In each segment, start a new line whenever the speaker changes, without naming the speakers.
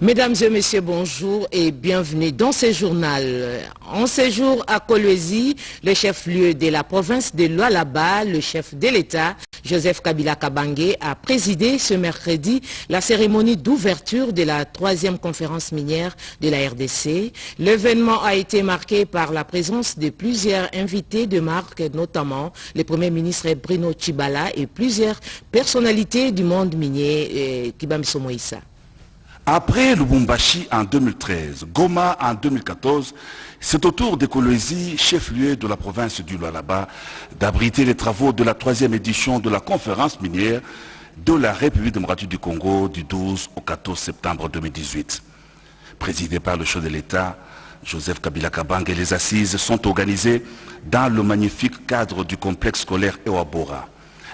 Mesdames et messieurs, bonjour et bienvenue dans ce journal. En séjour à Kolwezi, le chef-lieu de la province de Lualaba, le chef de l'État, Joseph Kabila Kabange, a présidé ce mercredi la cérémonie d'ouverture de la 3e conférence minière de la RDC. L'événement a été marqué par la présence de plusieurs invités de marque, notamment le Premier ministre Bruno Tshibala et plusieurs personnalités du monde minier, Kibamso Moïsa.
Après Lubumbashi en 2013, Goma en 2014, c'est au tour de Kolwezi, chef-lieu de la province du Lualaba, d'abriter les travaux de la 3e édition de la conférence minière de la République démocratique du Congo du 12 au 14 septembre 2018. Présidé par le chef de l'État, Joseph Kabila Kabange, les assises sont organisées dans le magnifique cadre du complexe scolaire Ewabora.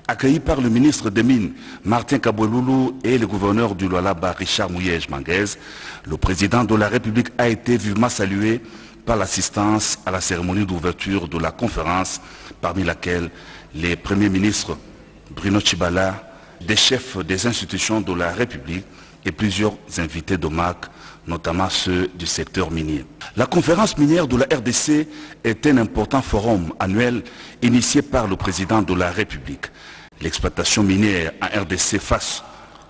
Accueilli par le ministre des Mines, Martin Kabweloulou, et le gouverneur du Lualaba, Richard Mouyej-Manguez, le président de la République a été vivement salué par l'assistance à la cérémonie d'ouverture de la conférence, parmi laquelle les premiers ministres Bruno Tshibala, des chefs des institutions de la République et plusieurs invités de marque, notamment ceux du secteur minier. La conférence minière de la RDC est un important forum annuel initié par le président de la République. L'exploitation minière en RDC face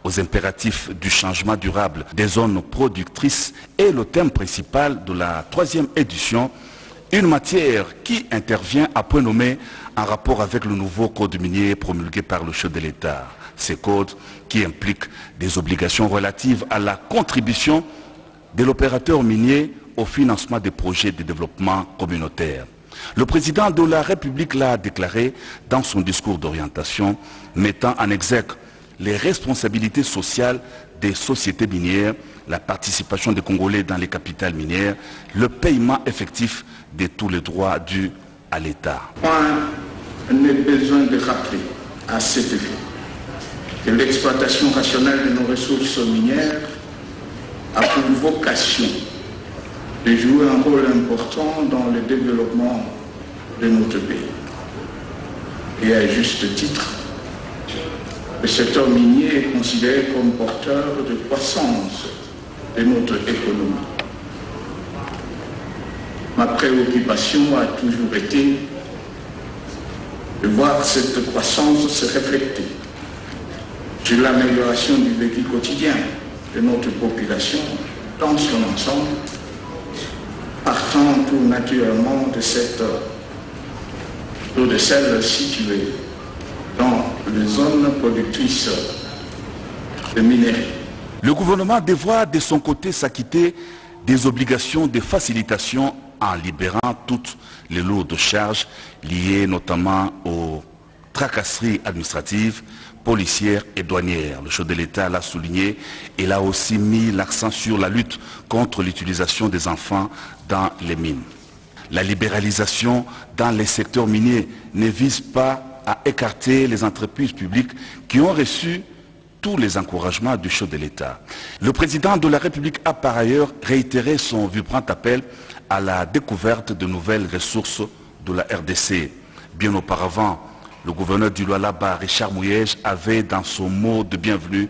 aux impératifs du changement durable des zones productrices est le thème principal de la 3e édition, une matière qui intervient à point nommé en rapport avec le nouveau code minier promulgué par le chef de l'État. Ces codes qui impliquent des obligations relatives à la contribution de l'opérateur minier au financement des projets de développement communautaire. Le président de la République l'a déclaré dans son discours d'orientation, mettant en exergue les responsabilités sociales des sociétés minières, la participation des Congolais dans les capitales minières, le paiement effectif de tous les droits dus à l'État.
Point n'est besoin de rappeler à cet effet que l'exploitation rationnelle de nos ressources minières a pour vocation de jouer un rôle important dans le développement de notre pays. Et à juste titre, le secteur minier est considéré comme porteur de croissance de notre économie. Ma préoccupation a toujours été de voir cette croissance se refléter sur l'amélioration du vécu quotidien de notre population dans son ensemble, partant tout naturellement de celles situées dans les zones productrices de minerais.
Le gouvernement devra de son côté s'acquitter des obligations de facilitation en libérant toutes les lourdes charges liées notamment aux tracasseries administratives, policières et douanières. Le chef de l'État l'a souligné et il a aussi mis l'accent sur la lutte contre l'utilisation des enfants dans les mines. La libéralisation dans les secteurs miniers ne vise pas à écarter les entreprises publiques qui ont reçu tous les encouragements du chef de l'État. Le président de la République a par ailleurs réitéré son vibrant appel à la découverte de nouvelles ressources de la RDC. Bien auparavant, le gouverneur du Lualaba, Richard Mouyej, avait dans son mot de bienvenue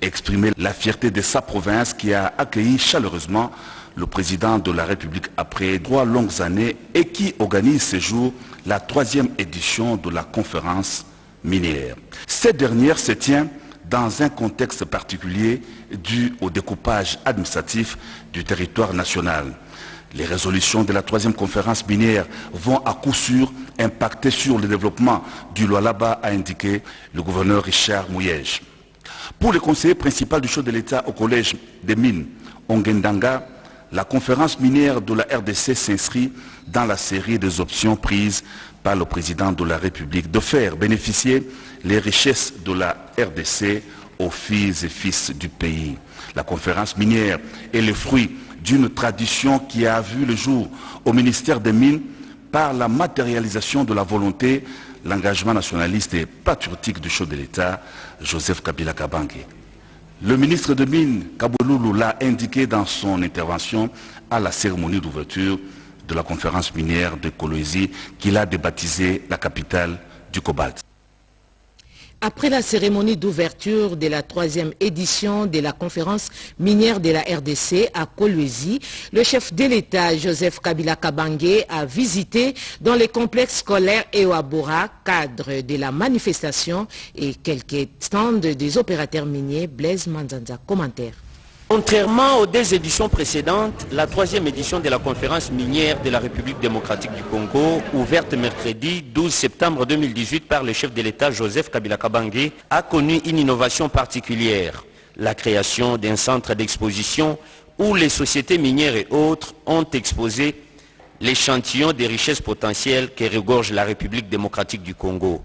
exprimé la fierté de sa province qui a accueilli chaleureusement le président de la République après 3 longues années et qui organise ce jour la 3e édition de la conférence minière. Cette dernière se tient dans un contexte particulier dû au découpage administratif du territoire national. Les résolutions de la 3e conférence minière vont à coup sûr impacter sur le développement du Lualaba, a indiqué le gouverneur Richard Mouyej. Pour le conseiller principal du chef de l'État au collège des mines, Ongendanga, la conférence minière de la RDC s'inscrit dans la série des options prises par le président de la République de faire bénéficier les richesses de la RDC aux filles et fils du pays. La conférence minière est le fruit d'une tradition qui a vu le jour au ministère des Mines par la matérialisation de la volonté, l'engagement nationaliste et patriotique du chef de l'État, Joseph Kabila Kabange. Le ministre des Mines, Kabweloulou, l'a indiqué dans son intervention à la cérémonie d'ouverture de la conférence minière de Kolwezi qu'il a débaptisé la capitale du cobalt.
Après la cérémonie d'ouverture de la 3e édition de la conférence minière de la RDC à Kolwezi, le chef de l'État, Joseph Kabila Kabange, a visité dans les complexes scolaires Ewabora, cadre de la manifestation, et quelques stands des opérateurs miniers. Blaise Manzanza, commentaire.
Contrairement aux 2 éditions précédentes, la 3e édition de la conférence minière de la République démocratique du Congo, ouverte mercredi 12 septembre 2018 par le chef de l'État Joseph Kabila Kabange, a connu une innovation particulière. La création d'un centre d'exposition où les sociétés minières et autres ont exposé l'échantillon des richesses potentielles que regorge la République démocratique du Congo.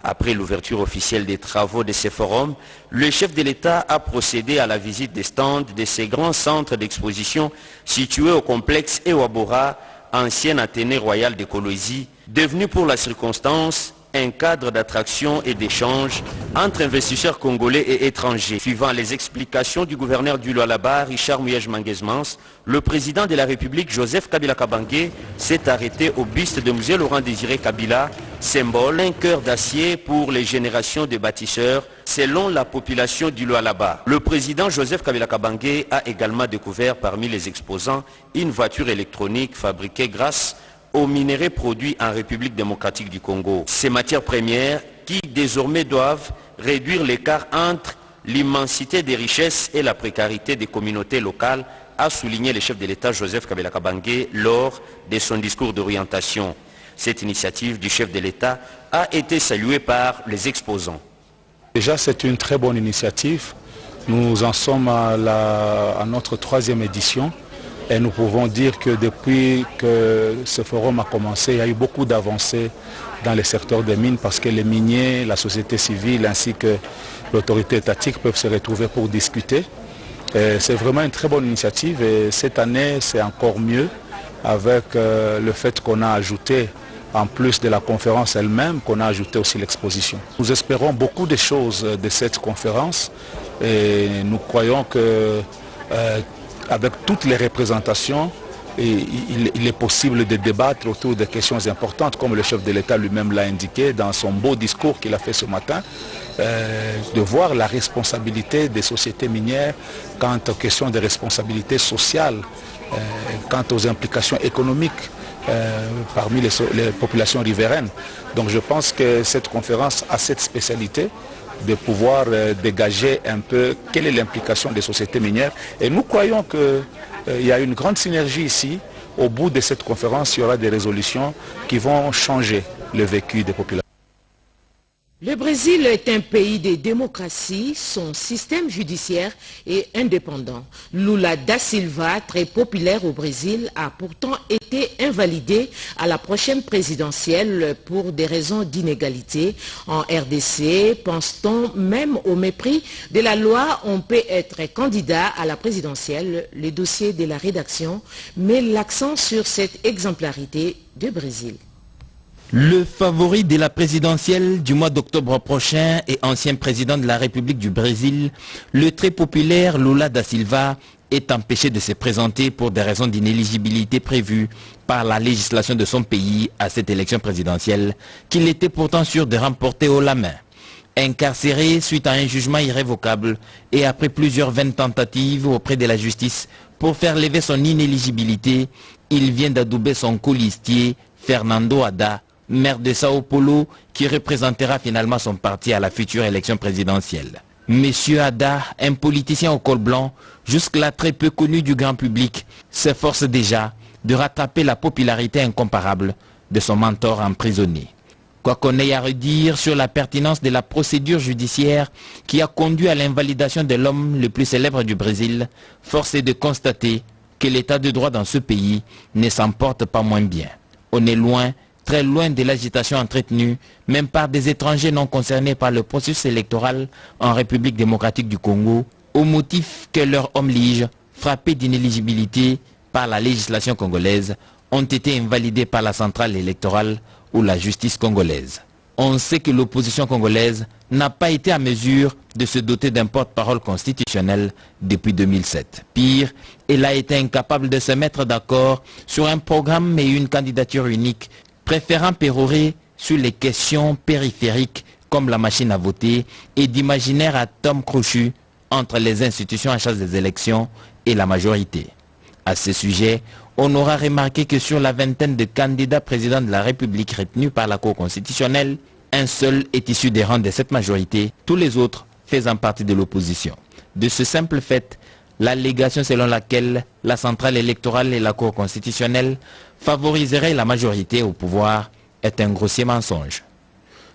Après l'ouverture officielle des travaux de ces forums, le chef de l'État a procédé à la visite des stands de ces grands centres d'exposition situés au complexe Ewabora, ancienne Athénée royale de Kolwezi, devenu pour la circonstance un cadre d'attraction et d'échange entre investisseurs congolais et étrangers. Suivant les explications du gouverneur du Lualaba, Richard Muyej Manguesmans, le président de la République, Joseph Kabila Kabange, s'est arrêté au buste de Musée Laurent Désiré Kabila, symbole, un cœur d'acier pour les générations de bâtisseurs, selon la population du Lualaba. Le président Joseph Kabila Kabange a également découvert parmi les exposants une voiture électronique fabriquée grâce aux minerais produits en République démocratique du Congo. Ces matières premières qui désormais doivent réduire l'écart entre l'immensité des richesses et la précarité des communautés locales, a souligné le chef de l'État Joseph Kabila Kabange lors de son discours d'orientation. Cette initiative du chef de l'État a été saluée par les exposants.
Déjà, c'est une très bonne initiative. Nous en sommes à notre 3e édition. Et nous pouvons dire que depuis que ce forum a commencé, il y a eu beaucoup d'avancées dans le secteur des mines parce que les miniers, la société civile ainsi que l'autorité étatique peuvent se retrouver pour discuter. C'est vraiment une très bonne initiative et cette année c'est encore mieux avec le fait qu'on a ajouté, en plus de la conférence elle-même, qu'on a ajouté aussi l'exposition. Nous espérons beaucoup de choses de cette conférence et nous croyons que avec toutes les représentations, il est possible de débattre autour des questions importantes, comme le chef de l'État lui-même l'a indiqué dans son beau discours qu'il a fait ce matin, de voir la responsabilité des sociétés minières quant aux questions de responsabilité sociale, quant aux implications économiques parmi les populations riveraines. Donc je pense que cette conférence a cette spécialité de pouvoir dégager un peu quelle est l'implication des sociétés minières. Et nous croyons qu'il y a une grande synergie ici. Au bout de cette conférence, il y aura des résolutions qui vont changer le vécu des populations.
Le Brésil est un pays de démocratie, son système judiciaire est indépendant. Lula da Silva, très populaire au Brésil, a pourtant été invalidé à la prochaine présidentielle pour des raisons d'inégalité. En RDC, pense-t-on même au mépris de la loi, on peut être candidat à la présidentielle. Le dossier de la rédaction met l'accent sur cette exemplarité du Brésil.
Le favori de la présidentielle du mois d'octobre prochain et ancien président de la République du Brésil, le très populaire Lula da Silva, est empêché de se présenter pour des raisons d'inéligibilité prévues par la législation de son pays à cette élection présidentielle, qu'il était pourtant sûr de remporter haut la main. Incarcéré suite à un jugement irrévocable et après plusieurs vaines tentatives auprès de la justice pour faire lever son inéligibilité, il vient d'adouber son colistier Fernando Haddad, maire de Sao Paulo, qui représentera finalement son parti à la future élection présidentielle. Monsieur Haddad, un politicien au col blanc, jusque-là très peu connu du grand public, s'efforce déjà de rattraper la popularité incomparable de son mentor emprisonné. Quoi qu'on ait à redire sur la pertinence de la procédure judiciaire qui a conduit à l'invalidation de l'homme le plus célèbre du Brésil, force est de constater que l'état de droit dans ce pays ne s'en porte pas moins bien. On est loin, très loin de l'agitation entretenue, même par des étrangers non concernés par le processus électoral en République démocratique du Congo, au motif que leurs hommes liges, frappés d'inéligibilité par la législation congolaise, ont été invalidés par la centrale électorale ou la justice congolaise. On sait que l'opposition congolaise n'a pas été à mesure de se doter d'un porte-parole constitutionnel depuis 2007. Pire, elle a été incapable de se mettre d'accord sur un programme et une candidature unique, préférant pérorer sur les questions périphériques comme la machine à voter et d'imaginaires atomes crochus entre les institutions en charge des élections et la majorité. À ce sujet, on aura remarqué que sur la vingtaine de candidats présidents de la République retenus par la Cour constitutionnelle, un seul est issu des rangs de cette majorité, tous les autres faisant partie de l'opposition. De ce simple fait, l'allégation selon laquelle la centrale électorale et la Cour constitutionnelle favoriseraient la majorité au pouvoir est un grossier mensonge.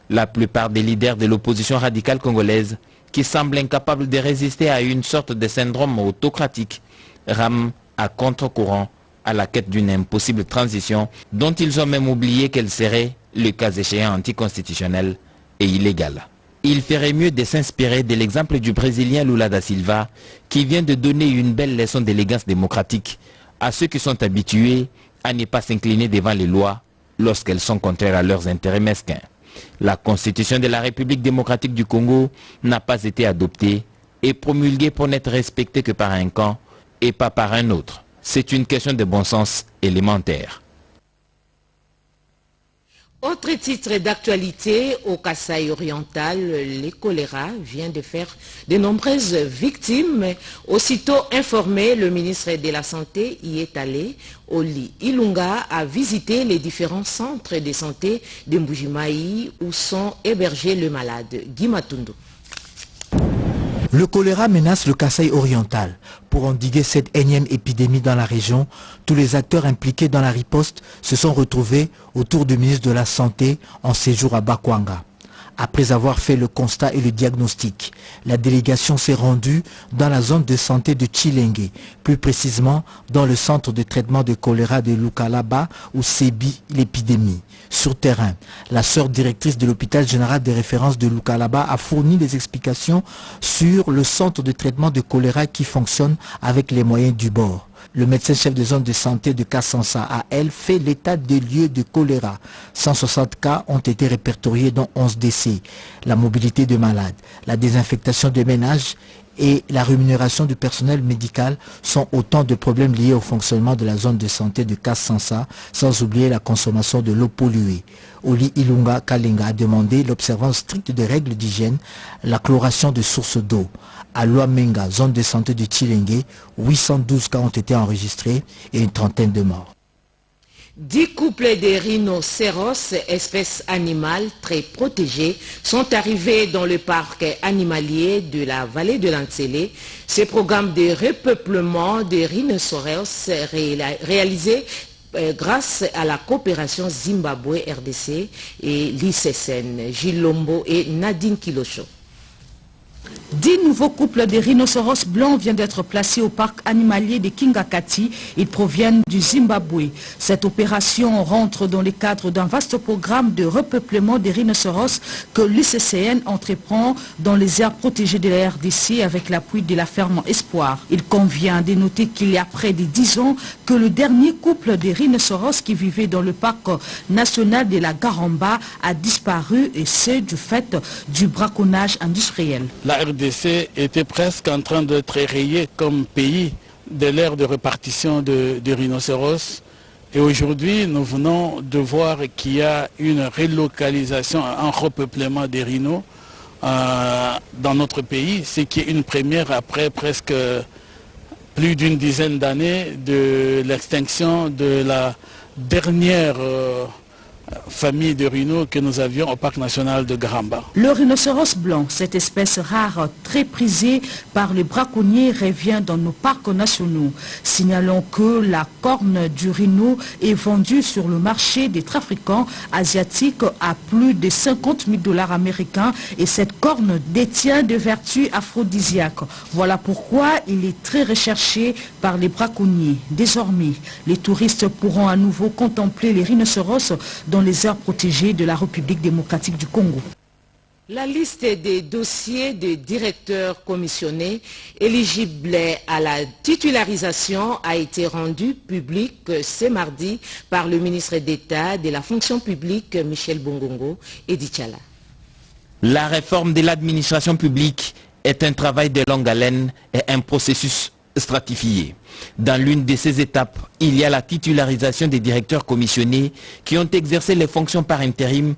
La plupart des leaders de l'opposition radicale congolaise, qui semblent incapables de résister à une sorte de syndrome autocratique, rament à contre-courant à la quête d'une impossible transition dont ils ont même oublié qu'elle serait, le cas échéant, anticonstitutionnelle et illégale. Il ferait mieux de s'inspirer de l'exemple du Brésilien Lula da Silva qui vient de donner une belle leçon d'élégance démocratique à ceux qui sont habitués à ne pas s'incliner devant les lois lorsqu'elles sont contraires à leurs intérêts mesquins. La Constitution de la République démocratique du Congo n'a pas été adoptée et promulguée pour n'être respectée que par un camp et pas par un autre. C'est une question de bon sens élémentaire.
Autre titre d'actualité, au Kasaï oriental, le choléra vient de faire de nombreuses victimes. Aussitôt informé, le ministre de la Santé y est allé. Oli Ilunga a visité les différents centres de santé de Mbujimayi où sont hébergés les malades. Guy Matundu.
Le choléra menace le Kasaï oriental. Pour endiguer cette énième épidémie dans la région, tous les acteurs impliqués dans la riposte se sont retrouvés autour du ministre de la Santé en séjour à Bakwanga. Après avoir fait le constat et le diagnostic, la délégation s'est rendue dans la zone de santé de Tshilenge, plus précisément dans le centre de traitement de choléra de Lukalaba où sévit l'épidémie. Sur terrain, la sœur directrice de l'hôpital général de référence de Lukalaba a fourni des explications sur le centre de traitement de choléra qui fonctionne avec les moyens du bord. Le médecin-chef de zone de santé de Kassansa a, elle, fait l'état des lieux de choléra. 160 cas ont été répertoriés, dont 11 décès. La mobilité de malades, la désinfectation des ménages et la rémunération du personnel médical sont autant de problèmes liés au fonctionnement de la zone de santé de Kassansa, sans oublier la consommation de l'eau polluée. Oli Ilunga Kalenga a demandé l'observance stricte des règles d'hygiène, la chloration de sources d'eau. À Luamenga, zone de santé de Tshilenge, 812 cas ont été enregistrés et une trentaine de morts.
10 couples de rhinocéros, espèces animales très protégées, sont arrivés dans le parc animalier de la vallée de l'Antsélé. Ce programme de repeuplement des rhinocéros réalisé grâce à la coopération Zimbabwe-RDC et l'ICSN, Gilles Lombo et Nadine Kilocho.
10 nouveaux couples de rhinocéros blancs viennent d'être placés au parc animalier de Kingakati. Ils proviennent du Zimbabwe. Cette opération rentre dans le cadre d'un vaste programme de repeuplement des rhinocéros que l'ICCN entreprend dans les aires protégées de la RDC avec l'appui de la ferme Espoir. Il convient de noter qu'il y a près de 10 ans que le dernier couple de rhinocéros qui vivait dans le parc national de la Garamba a disparu, et c'est du fait du braconnage industriel.
La RDC était presque en train d'être rayée comme pays de l'ère de répartition de rhinocéros. Et aujourd'hui, nous venons de voir qu'il y a une relocalisation, un repeuplement des rhinos dans notre pays, ce qui est une première après presque plus d'une dizaine d'années de l'extinction de la dernière famille de rhinos que nous avions au parc national de Garamba.
Le rhinocéros blanc, cette espèce rare très prisée par les braconniers, revient dans nos parcs nationaux. Signalons que la corne du rhino est vendue sur le marché des trafiquants asiatiques à plus de 50 000 $ américains et cette corne détient des vertus aphrodisiaques. Voilà pourquoi il est très recherché par les braconniers. Désormais, les touristes pourront à nouveau contempler les rhinocéros dans les aires protégées de la République démocratique du Congo.
La liste des dossiers de directeurs commissionnés éligibles à la titularisation a été rendue publique ce mardi par le ministre d'État de la fonction publique Michel Bongongo et Dichala.
La réforme de l'administration publique est un travail de longue haleine et un processus stratifié. Dans l'une de ces étapes, il y a la titularisation des directeurs commissionnés qui ont exercé les fonctions par intérim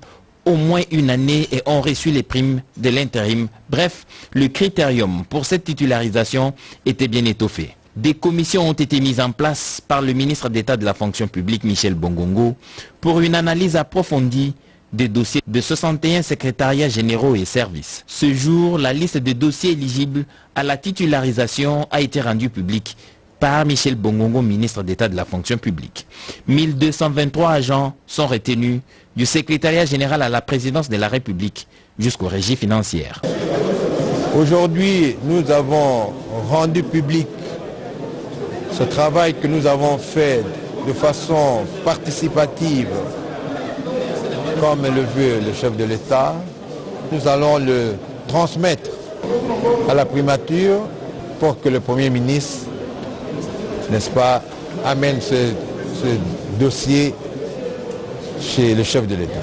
au moins une année et ont reçu les primes de l'intérim. Bref, le critérium pour cette titularisation était bien étoffé. Des commissions ont été mises en place par le ministre d'État de la fonction publique Michel Bongongo pour une analyse approfondie des dossiers de 61 secrétariats généraux et services. Ce jour, la liste de dossiers éligibles à la titularisation a été rendue publique par Michel Bongongo, ministre d'État de la fonction publique. 1223 agents sont retenus du secrétariat général à la présidence de la République jusqu'aux régies financières.
Aujourd'hui, nous avons rendu public ce travail que nous avons fait de façon participative, comme le veut le chef de l'État. Nous allons le transmettre à la primature pour que le Premier ministre, n'est-ce pas, amène ce dossier chez le chef de l'État.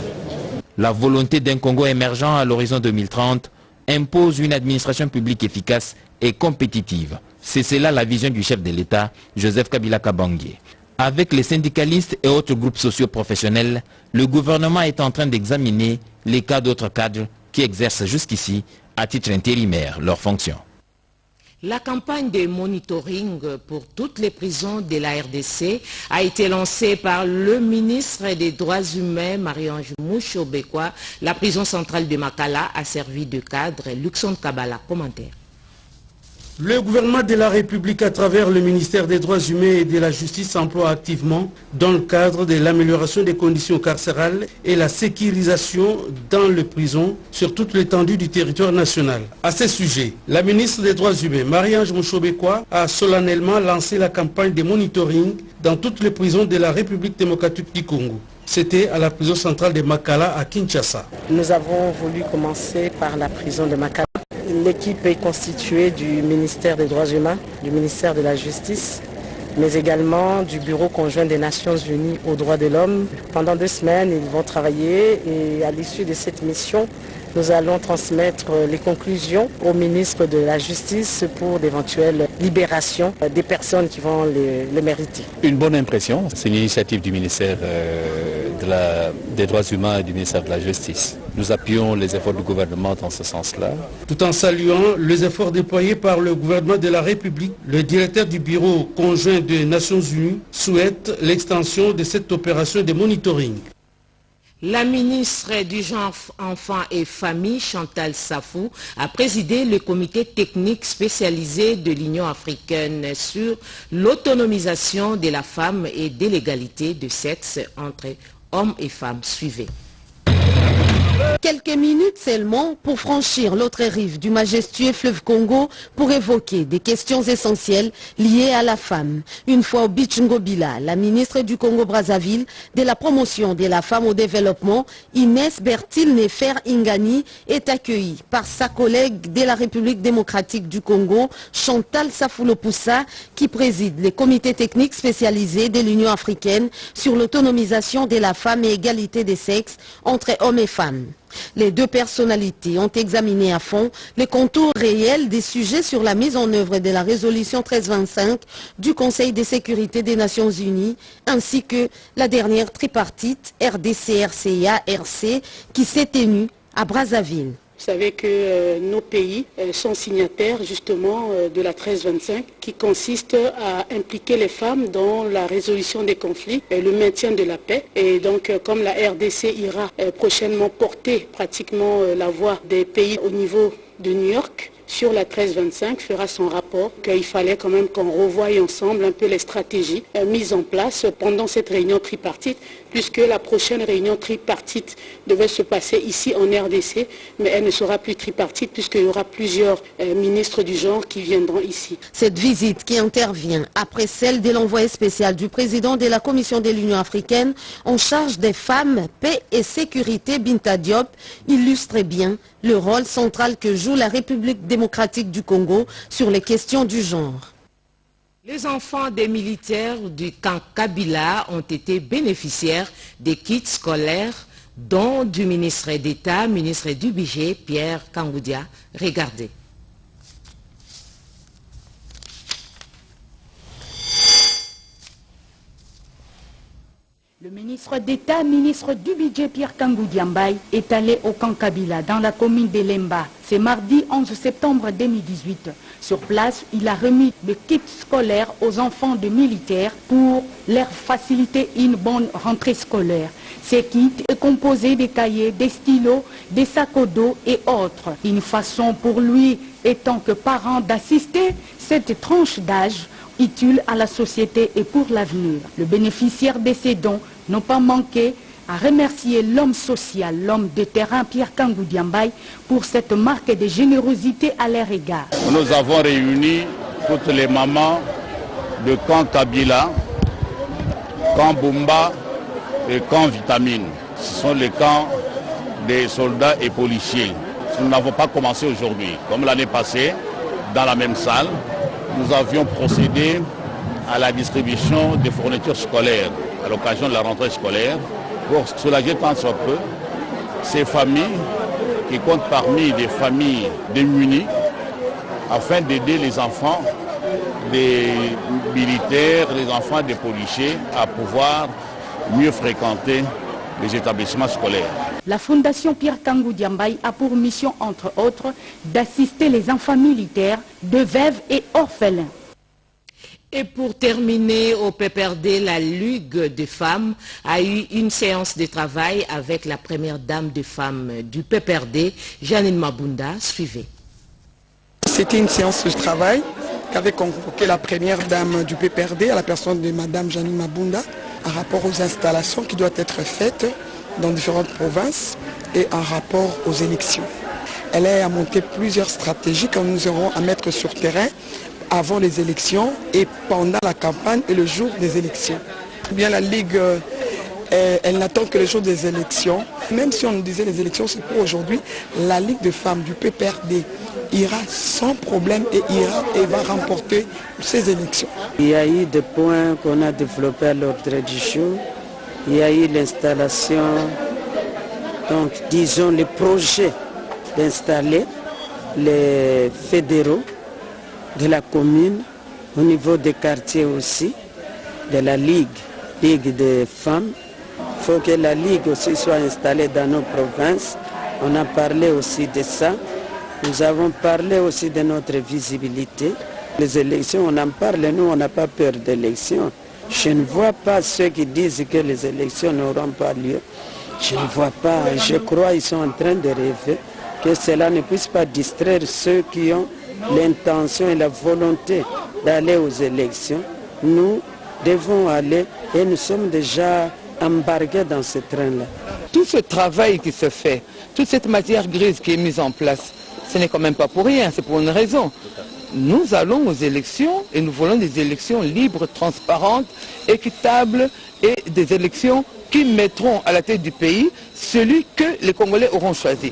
La volonté d'un Congo émergent à l'horizon 2030 impose une administration publique efficace et compétitive. C'est cela la vision du chef de l'État, Joseph Kabila Kabange. Avec les syndicalistes et autres groupes socio-professionnels, le gouvernement est en train d'examiner les cas d'autres cadres qui exercent jusqu'ici, à titre intérimaire, leurs fonctions.
La campagne de monitoring pour toutes les prisons de la RDC a été lancée par le ministre des Droits humains, Marie-Ange Mouchobekwa. La prison centrale de Makala a servi de cadre. Luxon Kabala, commentaire.
Le gouvernement de la République, à travers le ministère des Droits humains et de la Justice, s'emploie activement dans le cadre de l'amélioration des conditions carcérales et la sécurisation dans les prisons sur toute l'étendue du territoire national. À ce sujet, la ministre des Droits humains, Marie-Ange Mouchobekwa, a solennellement lancé la campagne de monitoring dans toutes les prisons de la République démocratique du Congo. C'était à la prison centrale de Makala à Kinshasa.
Nous avons voulu commencer par la prison de Makala. L'équipe est constituée du ministère des Droits humains, du ministère de la Justice, mais également du Bureau conjoint des Nations Unies aux droits de l'homme. Pendant 2 semaines, ils vont travailler et à l'issue de cette mission, nous allons transmettre les conclusions au ministre de la Justice pour d'éventuelles libérations des personnes qui vont le mériter.
Une bonne impression, c'est une initiative du ministère des Droits humains et du ministère de la Justice. Nous appuyons les efforts du gouvernement dans ce sens-là.
Tout en saluant les efforts déployés par le gouvernement de la République, le directeur du Bureau conjoint des Nations Unies souhaite l'extension de cette opération de monitoring.
La ministre du Genre, Enfants et Famille, Chantal Safou, a présidé le comité technique spécialisé de l'Union africaine sur l'autonomisation de la femme et de l'égalité de sexe entre hommes et femmes. Suivez.
Quelques minutes seulement pour franchir l'autre rive du majestueux fleuve Congo pour évoquer des questions essentielles liées à la femme. Une fois au Beach Ngobila, la ministre du Congo-Brazzaville de la promotion de la femme au développement, Inès Bertil-Nefer Ingani, est accueillie par sa collègue de la République démocratique du Congo, Chantal Safou-Lopoussa, qui préside les comités techniques spécialisés de l'Union africaine sur l'autonomisation de la femme et égalité des sexes entre hommes et femmes. Les deux personnalités ont examiné à fond les contours réels des sujets sur la mise en œuvre de la résolution 1325 du Conseil de sécurité des Nations Unies, ainsi que la dernière tripartite RDC-RCA-RC qui s'est tenue à Brazzaville.
Vous savez que nos pays sont signataires justement de la 1325 qui consiste à impliquer les femmes dans la résolution des conflits et le maintien de la paix. Et donc comme la RDC ira prochainement porter pratiquement la voix des pays au niveau de New York, sur la 1325 fera son rapport qu'il fallait quand même qu'on revoie ensemble un peu les stratégies mises en place pendant cette réunion tripartite, puisque la prochaine réunion tripartite devait se passer ici en RDC, mais elle ne sera plus tripartite puisqu'il y aura plusieurs ministres du genre qui viendront ici.
Cette visite qui intervient après celle de l'envoyé spécial du président de la Commission de l'Union africaine en charge des femmes, paix et sécurité, Binta Diop, illustre bien le rôle central que joue la République démocratique du Congo sur les questions du genre.
Les enfants des militaires du camp Kabila ont été bénéficiaires des kits scolaires, dont du ministre d'État, ministre du Budget, Pierre Kangoudia. Regardez.
Le ministre d'État, ministre du Budget Pierre Kangou Diambaye est allé au camp Kabila dans la commune de Lemba. C'est mardi 11 septembre 2018. Sur place, il a remis le kit scolaire aux enfants de militaires pour leur faciliter une bonne rentrée scolaire. Ces kits est composé de cahiers, des stylos, des sacs à dos et autres. Une façon pour lui, étant que parent, d'assister cette tranche d'âge utile à la société et pour l'avenir. Le bénéficiaire de ces dons n'a pas manqué à remercier l'homme social, l'homme de terrain Pierre Kangou Diambaye pour cette marque de générosité à leur égard.
Nous avons réuni toutes les mamans de camp Kabila, camp Bumba et camp Vitamine. Ce sont les camps des soldats et policiers. Nous n'avons pas commencé aujourd'hui. Comme l'année passée, dans la même salle, nous avions procédé à la distribution des fournitures scolaires à l'occasion de la rentrée scolaire pour soulager tant soit peu ces familles qui comptent parmi des familles démunies afin d'aider les enfants des militaires, les enfants des policiers à pouvoir mieux fréquenter les établissements scolaires.
La Fondation Pierre Kangou Diambaye a pour mission, entre autres, d'assister les enfants militaires, de veuves et orphelins.
Et pour terminer, au PPRD, la Ligue des femmes a eu une séance de travail avec la première dame des femmes du PPRD, Janine Mabunda. Suivez.
C'était une séance de travail qu'avait convoqué la première dame du PPRD à la personne de Madame Janine Mabunda en rapport aux installations qui doivent être faites dans différentes provinces et en rapport aux élections. Elle a monté plusieurs stratégies que nous aurons à mettre sur terrain avant les élections et pendant la campagne et le jour des élections. Bien la Ligue, elle n'attend que le jour des élections. Même si on nous disait les élections, c'est pour aujourd'hui. La Ligue de femmes du PPRD ira sans problème et va remporter ces élections.
Il y a eu des points qu'on a développés à l'ordre du jour. Il y a eu l'installation, donc disons les projets d'installer les fédéraux de la commune, au niveau des quartiers aussi, de la Ligue des femmes. Il faut que la Ligue aussi soit installée dans nos provinces. On a parlé aussi de ça. Nous avons parlé aussi de notre visibilité. Les élections, on en parle, nous on n'a pas peur d'élections. Je ne vois pas ceux qui disent que les élections n'auront pas lieu. Je ne vois pas, je crois qu'ils sont en train de rêver que cela ne puisse pas distraire ceux qui ont l'intention et la volonté d'aller aux élections. Nous devons aller et nous sommes déjà embarqués dans ce train-là.
Tout ce travail qui se fait, toute cette matière grise qui est mise en place, ce n'est quand même pas pour rien, c'est pour une raison. Nous allons aux élections et nous voulons des élections libres, transparentes, équitables et des élections qui mettront à la tête du pays celui que les Congolais auront choisi.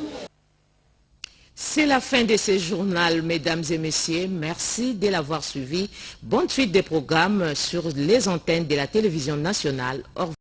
C'est la fin de ce journal, mesdames et messieurs. Merci de l'avoir suivi. Bonne suite des programmes sur les antennes de la télévision nationale. Au revoir.